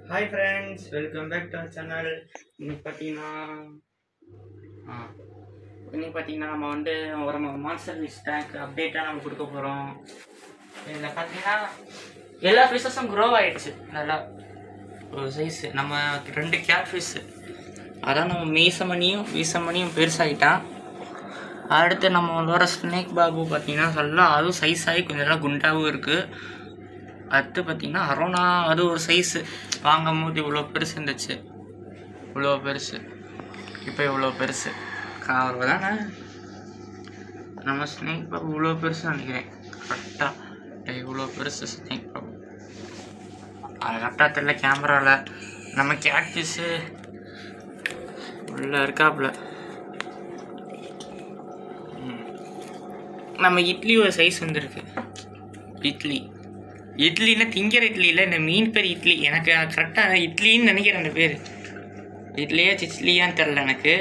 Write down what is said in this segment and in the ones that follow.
Hi friends, welcome back to our channel. இன்னைக்கு பார்த்தீங்கன்னா நம்ம வந்து ஒரு மான்ஸ்டர் ஃபிஷ் டேங்க் அப்டேட்டாக நம்ம கொடுக்க போகிறோம். இதில் பார்த்தீங்கன்னா எல்லா ஃபிஷ்ஷஸும் க்ரோ ஆகிடுச்சு. நல்லா ஒரு சைஸு நம்ம 2 கேட் ஃபிஷ்ஷு, அதான் நம்ம வீசமணியும் பெருசாகிட்டான். அடுத்து நம்மளோட ஸ்னேக் பாபு பார்த்தீங்கன்னா நல்லா அதுவும் சைஸ் ஆகி கொஞ்சம் நல்லா குண்டாகவும் இருக்குது. அடுத்து பார்த்திங்கன்னா அரோனா, அது ஒரு சைஸு வாங்கும் போது இவ்வளோ பெருசு இருந்துச்சு, இவ்வளோ பெருசு, இப்போ இவ்வளோ பெருசு. அவ்வளோதானே நம்ம ஸ்னேக் பாபு இவ்வளோ பெருசு நினைக்கிறேன். கரெக்டாக இவ்வளோ பெருசு ஸ்னேக் பாபு. அது கரெக்டாக தெரியல கேமராவில். நம்ம கேட் ஃபிஷ்ஷு உள்ள இருக்காப்புல. நம்ம இட்லி ஒரு சைஸ் வந்துருக்கு. இட்லின்னா திங்கிற இட்லி இல்லை, இந்த மீன் பேர் இட்லி. எனக்கு கரெக்டாக இட்லின்னு நினைக்கிறேன். அந்த பேர் இட்லியா சிட்லியான்னு தெரில எனக்கு.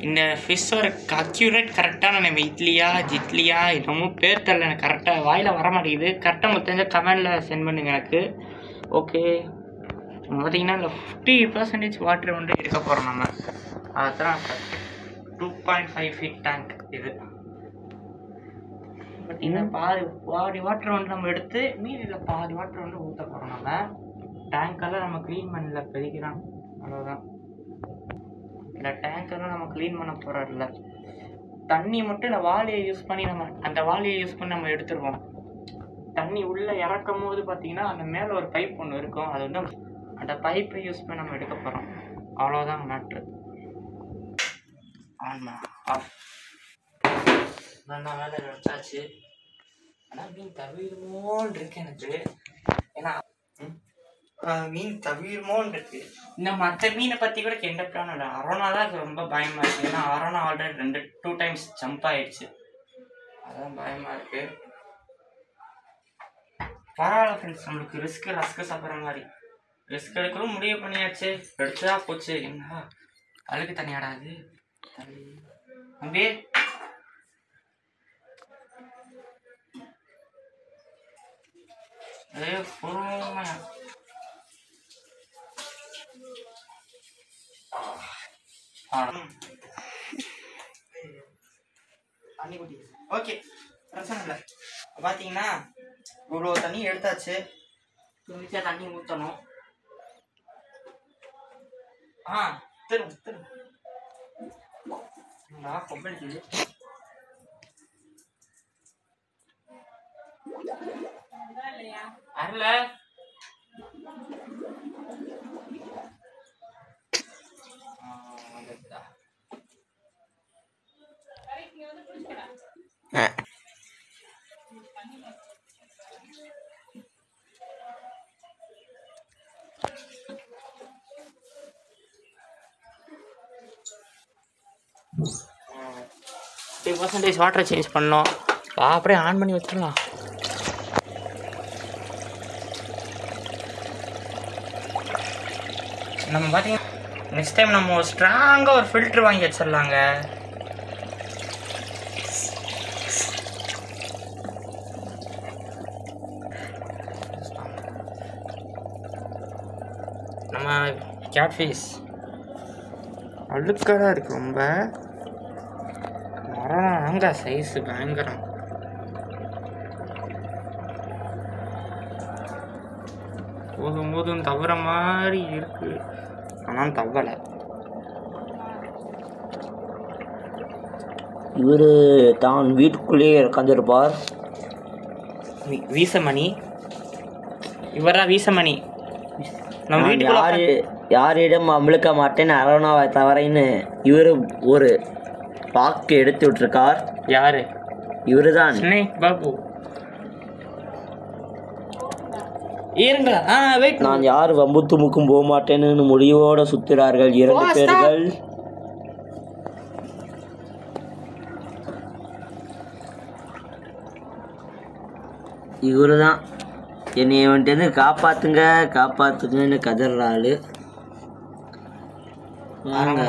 இந்த ஃபிஷ்ஷோட அக்யூரேட் கரெக்டான நம்ம இட்லியா ஜிட்லியா என்னமோ பேர் தெரில, எனக்கு கரெக்டாக வாயில் வர மாட்டேங்குது. கரெக்டாக உங்களுக்கு தெரிஞ்ச கமெண்டில் சென்ட் பண்ணுங்க எனக்கு. ஓகே, பார்த்தீங்கன்னா இந்த 50% வாட்டர் வந்து எடுக்க போகிறோம் நம்ம. அதுதான் 2.5 feet டேங்க். இது பார்த்தீங்கன்னா பாதி வாட்டர் வந்து நம்ம எடுத்து மீதியில் பாதி வாட்டர் வந்து ஊற்ற போகிறோம். நம்ம டேங்கெல்லாம் நம்ம க்ளீன் பண்ணல, பெருக்கிறான் அவ்வளோதான். இந்த டேங்கெல்லாம் நம்ம க்ளீன் பண்ண போகிறோம். இல்லை, தண்ணி மட்டும் இந்த வாளியை யூஸ் பண்ணி நம்ம எடுத்துருவோம். தண்ணி உள்ளே இறக்கும் போது பார்த்தீங்கன்னா அந்த மேலே ஒரு பைப் ஒன்று இருக்கும், அது வந்து அந்த பைப்பை யூஸ் பண்ணி நம்ம எடுக்க போகிறோம். அவ்வளோதான் மேட்ரு. ஆஃப் நல்லா வேலை வச்சாச்சு. ஆனால் மீன் தவிர்மோன்னு இருக்கு எனக்கு. ஏன்னா மீன் தவிர்மோன்னு இருக்கு. இந்த மற்ற மீனை பற்றி கூட எந்த பிளான் இல்லை. அரோனா தான் ரொம்ப பயமாக இருக்குது. ஏன்னா அரோனா ஆல்ரெடி 2 times ஜம்ப் ஆகிடுச்சு, அதான் பயமாக இருக்குது. பரவாயில்ல ஃப்ரெண்ட்ஸ், நம்மளுக்கு ரஸ்க்கு சாப்பிட்ற மாதிரி ரிஸ்க் எடுக்கவும் முடிவு பண்ணியாச்சு. எடுத்துதா போச்சு. என்ன அழுக்கு தனியாடாது அப்படியே. பொறுமையா தண்ணி குடி. ஓகே, பிரச்சனை இல்லை. பார்த்தீங்கன்னா இவ்வளோ தண்ணி எடுத்தாச்சு. துணிச்சா தண்ணி ஊற்றணும். திரும்ப கொப்பளிக்குது. அருள % வாட்டரை சேஞ்ச் பண்ணோம். அப்படியே ஆன் பண்ணி வச்சிடலாம். நம்ம பார்த்தீங்கன்னா நெக்ஸ்ட் டைம் நம்ம ஒரு ஸ்ட்ராங்காக ஒரு ஃபில்ட்ரு வாங்கி வச்சிடலாங்க. நம்ம கேட் ஃபிஷ் அழுக்காக இருக்குது ரொம்ப. மரம் சைஸு பயங்கரம். போதும் தவற மாதிரி இருக்கு, ஆனால் தவலை. இவர் தான் வீட்டுக்குள்ளேயே உட்காந்துருப்பார். வீசமணி, இவரா வீசமணி. நம்ம யாரிடம் அமுழுக்க மாட்டேன்னு அரோனாவை தவறைன்னு இவர் ஒரு பாக்கு எடுத்து விட்டுருக்கார். யாரு? இவரு தான் ஸ்னேக் பாபு. நான் யார் வம்பு துமுக்கும் போக மாட்டேன்னு முடிவோட சுத்துறார்கள் 2 பேர்கள். இவரு தான் என்னை வந்துட்டு காப்பாத்துங்கன்னு கதறாள். வாங்க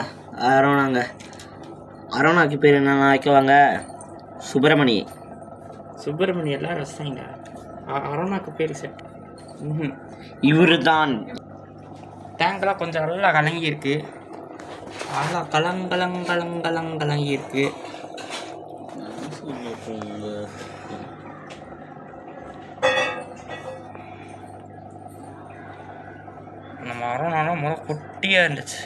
அரோனாக்கு பேர் என்ன வைக்கவாங்க? சுப்பிரமணி. சுப்பிரமணி எல்லாம் ரசிங்க. அரோனாக்கு பேர் செட். இவரு தான். டேங்க்லாம் கொஞ்சம் நல்லா கலங்கி இருக்கு. நல்லா கலங்கி இருக்கு. நம்ம அரோனாலும் முறை குட்டியாக இருந்துச்சு.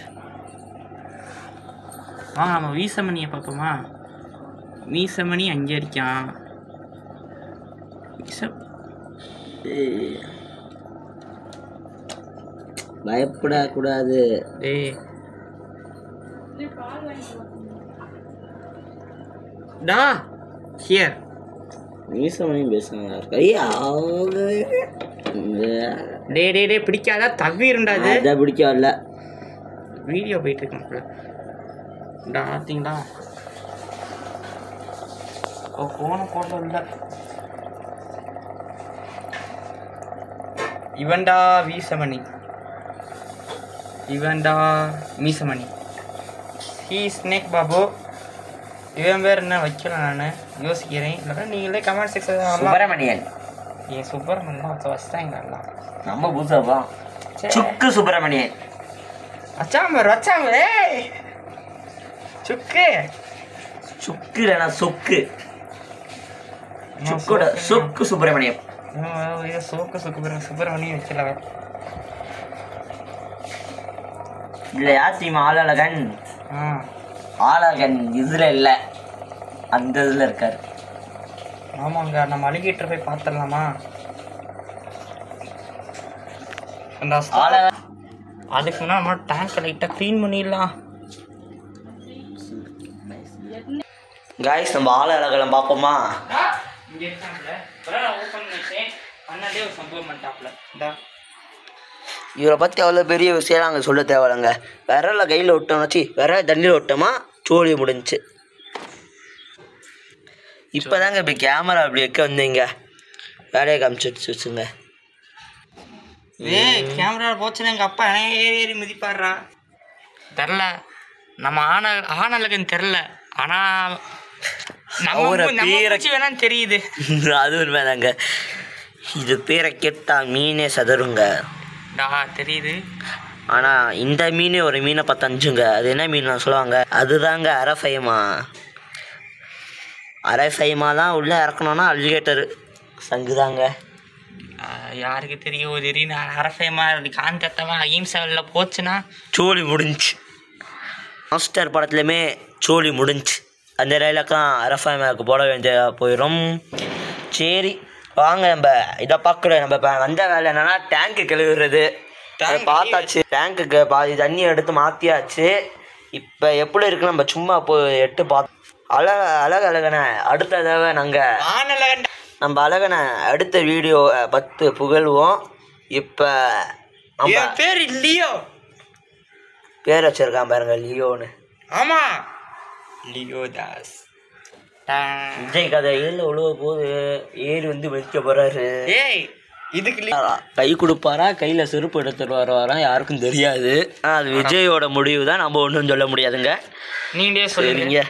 நம்ம வீசமணியை பார்ப்போமா? வீசமணி அங்கே இருக்கான். பயப்படக்கூடாது. ஹியர் வீசமணியும் பேசுங்க. டே பிடிக்காதா? தவிரண்டாது. அதை பிடிக்க வரல. வீடியோ போயிட்டு இருக்கேன். பார்த்தீங்களா? போன போட்டோ இல்லை. இவன்டா வீசமணி, இவன்டா மீசமணி. ஸ்னேக் பாபு. இவன் பேர் என்ன வைக்கல, நான் யோசிக்கிறேன். இல்லைன்னா நீங்களே கமெண்ட் செக்ஷன். சுப்பிரமணியன். ஏன் சுப்பிரமணியன் வச்சுட்டாங்க நல்லா. நம்ம புதுசாப்பா. சுக்கு சுப்பிரமணியன். வச்சாம சுக்கு சுக்கு இல்லைனா சொக்கு. சுக்கோட சொக்கு சுப்பிரமணியம். சோக்கு சுப்பிரமணியம் வச்சல இல்லை. யாசிமா ஆளழகன். ஆளழகன் இதுல இல்லை, அந்த இதுல இருக்காரு. ஆமாங்க, நம்ம அலிகேட்டர் போய் பார்த்துடலாமா? அதுக்கு முன்னாடி நம்ம டேங்க் லைட்டாக க்ளீன் பண்ணிடலாம். காய்ஸ், நம்ம ஆளழகன் பார்ப்போமா? இங்கே இருக்காங்கல்ல, ஓப்பன் பண்ணிட்டேன். பண்ணதே ஒரு சம்பவம் பண்ணிட்டாப்ல. இவரை பற்றி அவ்வளோ பெரிய விஷயம் நாங்கள் சொல்ல தேவையில்லைங்க. விரல கையில் விட்டோம்னாச்சு, விரல தண்ணியில் விட்டோமா சோழி முடிஞ்சிச்சு. இப்போ தாங்க இப்படி கேமரா அப்படி வைக்க வந்தீங்க, வேலையை காமிச்சிட்டு வச்சுங்க. கேமரா போச்சுன்னா எங்கள் அப்பா ஏறி மிதிப்பாடுறா. தெரில, நம்ம ஆனழகன் தெரில. ஆனால் வேணான்னு தெரியுது. அது உண்மைதாங்க. இது பேரை கேட்டா மீனே சதருங்க. தெரியுது. ஆனால் இந்த மீன் ஒரு மீனை பத்தஞ்சுங்க. அது என்ன மீன் சொல்லுவாங்க? அதுதாங்க அரஃபைமா. அரஃபைமா தான் உள்ளே இறக்கணுன்னா அல்லிகேட்டரு சங்குதாங்க. யாருக்கு தெரியும்? திடீர்னு அரஃபைமா காந்தத்தவன் அஹிம்சாவில் போச்சுன்னா சோழி முடிஞ்சு. மாஸ்டர் படத்துலையுமே சோழி முடிஞ்சு. அந்த டைலாக்லாம் அரஃபைமாவுக்கு போட வேண்டிய போயிடும். சரி வாங்க, நம்ம இதை பார்க்கல. நம்ம இப்போ வந்த வேலை என்னென்னா டேங்க்கு கழுவுறது. அதை பார்த்தாச்சு. டேங்க்குக்கு பாதி தண்ணி எடுத்து மாற்றியாச்சு. இப்போ எப்படி இருக்குன்னு நம்ம சும்மா போய் எட்டு பார்த்தோம். அழகனை அடுத்த தடவை நாங்கள் நம்ம அழகனை அடுத்த வீடியோ 10 புகழ்வோம். இப்போ நம்ம பேர் லியோ பேர் வச்சிருக்கான் பாருங்க, லியோன்னு. ஆமாம், லியோ தாஸ். விஜய் கதை ஏழு உழுவ போது ஏறி வந்து வெடிக்க போறாரு. இதுக்கு கை கொடுப்பாரா, கையில் செருப்பு எடுத்துட்டு வருவாரா யாருக்கும் தெரியாது. அது விஜயோட முடிவு தான், நம்ம ஒன்றும் சொல்ல முடியாதுங்க. நீங்களே சொல்லுங்க.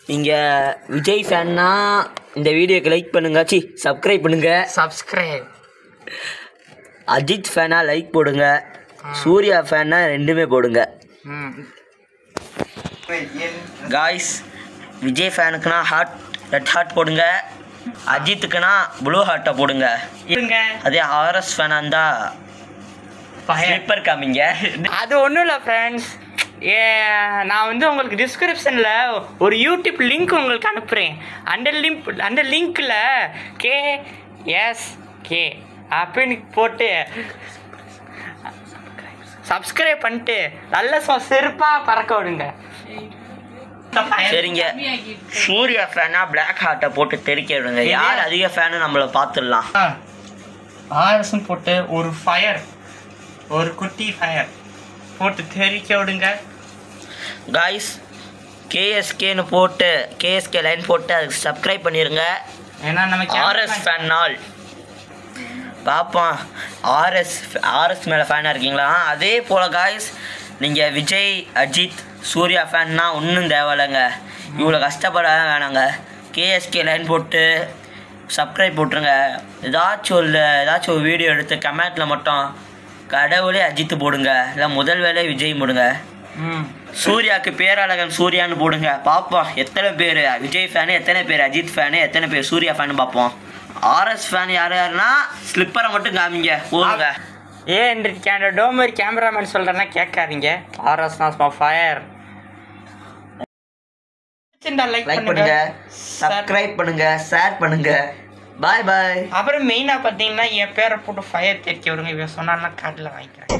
நீங்கள் விஜய் ஃபேன்னா இந்த வீடியோக்கு லைக் பண்ணுங்க, சப்ஸ்கிரைப் பண்ணுங்க. அஜித் ஃபேனா லைக் போடுங்க. சூர்யா ஃபேனா ரெண்டுமே போடுங்க. காய்ஸ், விஜய் ஃபேனுக்குனா ரெட் ஹார்ட் போடுங்க. அஜித்துக்குனா ப்ளூ ஹார்ட்டை போடுங்க. அதே ஆர்எஸ் ஃபேனாக இருந்தால் ஸ்லிப்பர் காமிங்க. அது ஒன்றும் இல்லை ஃப்ரெண்ட்ஸ், நான் வந்து உங்களுக்கு டிஸ்கிரிப்ஷனில் ஒரு யூடியூப் லிங்க் உங்களுக்கு அனுப்புகிறேன். அந்த லிங்க்கில் KSK அப்படின்னு போட்டு சப்ஸ்கிரைப் பண்ணிட்டு நல்ல செருப்பாக பறக்க விடுங்க. சரிங்க, சூர்யா ஃபேனா பிளாக் ஹார்ட்டை போட்டு தெரிக்க விடுங்க. யார் அதிக ஃபேனு நம்மளை பார்த்துடலாம். ஆர்எஸ்ன்னு போட்டு ஒரு குட்டி ஃபயர் போட்டு தெரிக்க விடுங்க. காய்ஸ், KSKன்னு போட்டு KSK லைன் போட்டு அதுக்கு சப்ஸ்கிரைப் பண்ணிடுங்க. ஏன்னா நமக்கு ஆர்எஸ் ஃபேன் நாள் பார்ப்போம். ஆர்எஸ் மேலே ஃபேனாக இருக்கீங்களா? அதே போல் காய்ஸ், நீங்கள் விஜய், அஜித், சூர்யா ஃபேன்னா ஒன்றும் தேவையில்லைங்க. இவ்வளோ கஷ்டப்பட வேணாங்க. KSK லைன் போட்டு சப்ஸ்கிரைப் போட்டுருங்க. ஏதாச்சும் ஒரு வீடியோ எடுத்து கமெண்ட்டில் மட்டும் கடவுளே அஜித் போடுங்க, இல்லை முதல் வேலை விஜய் போடுங்க. சூர்யாவுக்கு பேரழகன் சூர்யான்னு போடுங்க, பார்ப்போம் எத்தனை பேர் விஜய் ஃபேனு, எத்தனை பேர் அஜித் ஃபேனு, எத்தனை பேர் சூர்யா ஃபேனு பார்ப்போம். ஆர்எஸ் ஃபேன் யாருன்னா ஸ்லிப்பரை மட்டும் காமிங்க போடுங்க. ஏன் டோமர் கேமராமேன் சொல்கிறேன்னா கேட்காதீங்க. ஆர்எஸ் தான் ஃபயர். லைக் பண்ணுங்க, சப்ஸ்கிரைப் பண்ணுங்க, ஷேர் பண்ணுங்க. பாய் பாய். அப்புறம் மெயினாக பார்த்தீங்கன்னா என் பேரை போட்டு ஃபயர் தேக்கி விடுங்க. இவன் சொன்னான்னா காட்டில் வாங்கிக்கிறேன்.